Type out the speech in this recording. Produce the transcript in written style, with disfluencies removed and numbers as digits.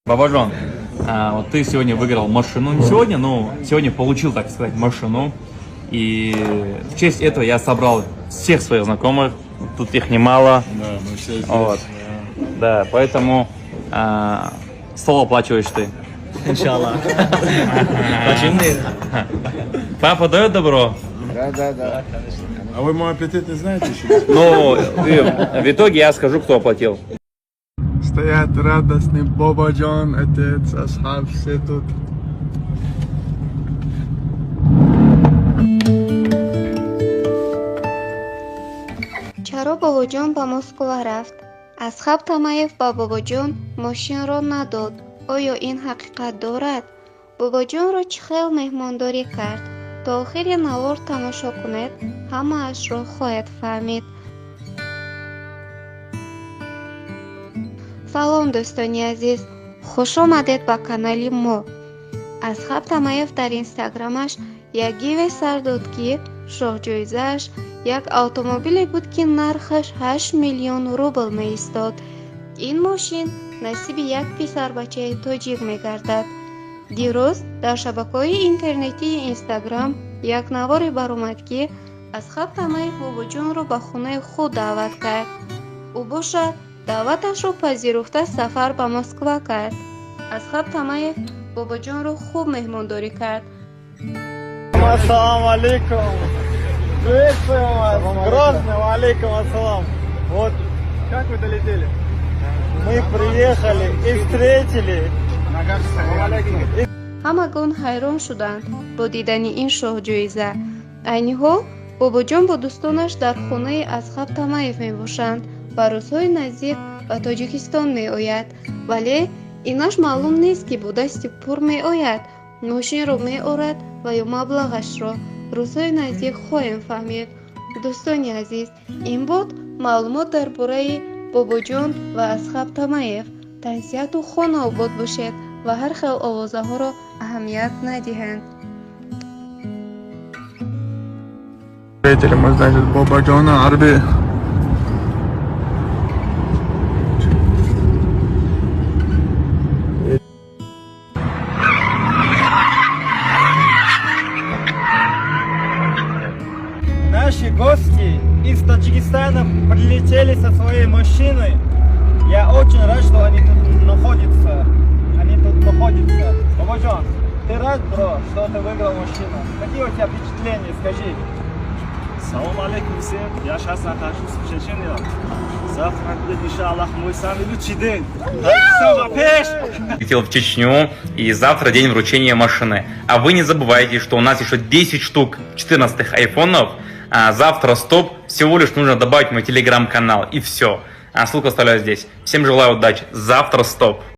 Бабаджон, вот ты сегодня выиграл машину, не сегодня, но сегодня получил, так сказать, машину. И в честь этого я собрал всех своих знакомых, тут их немало. Да, мы все здесь. Вот. Да, поэтому стол оплачиваешь ты. Иншаллах. Почему? Папа дает добро? Да. А вы мой аппетит не знаете еще? Ну, в итоге я скажу, кто оплатил. Стоят радостный Бабаджон, отец, асхаб, все тут. чаро бобоҷон ба Москва рафт? Асхаб Тамаев ба бобоҷон мошинро надод. оё ин ҳақиқат дорад? бобоҷонро чӣ хел меҳмондорӣ кард? то охири навор тамошо кунед, ҳамаашро хоҳед фаҳмид. салом дӯстони азиз, хуш омадед ба канали мо. асхаб Тамаев дар инстаграмаш як гиве сар дод ки шоҳҷоизааш як автомобиле буд ки нархаш 8 миллион рубл меистод. ин мошин насиби як писарбачаи тоҷик мегардад. дирӯз дар шабакаҳои интернетии инстаграм як наворе баромад ки асхаб Тамаев бобоҷонро ба хонаи худ даъват кард. ӯ бошад даъваташро пазируфта сафар ба Москва кард. асхаб Тамаев бобоҷонро хуб меҳмондорӣ кард. Ассаламу алейкум. Приветствуем вас. Грозный, алейкум ассалам. Вот, как вы долетели? Мы приехали и встретили. ҳамагон ҳайрон шуданд бо дидани ин шоҳҷоиза. айни ҳол бобоҷон бо дӯстонаш дар хонаи асхаб Тамаев мебошанд ва рӯзҳои наздик ба Тоҷикистон меояд, вале инаш маълум нест ки бо дасти пур меояд, мошинро меорад ва ё маблағашро. рӯзҳои наздик хоҳем фаҳмид. дӯстони азиз, ин буд маълумот дар бораи бобоҷон ва асхаб Тамаев. танзияту хона обод бошед ва ҳар хел овозаҳоро аҳамият надиҳанд. Встретили мы, значит, Бабаджона Арби. Наши гости из Таджикистана прилетели со своей машиной. Я очень рад, что они тут находятся. Бабаджон, ты рад, бро, что ты выиграл машину? Какие у тебя впечатления, скажи? Салом алейкум всем. Я сейчас нахожусь в Чечне. Завтра будет, иншаллах, мой самый лучший день. Летел в Чечню, и завтра день вручения машины. А вы не забывайте, что у нас еще 10 штук 14-х айфонов. Завтра стоп, всего лишь нужно добавить мой телеграм-канал, и все. Ссылку оставляю здесь. Всем желаю удачи. Завтра стоп.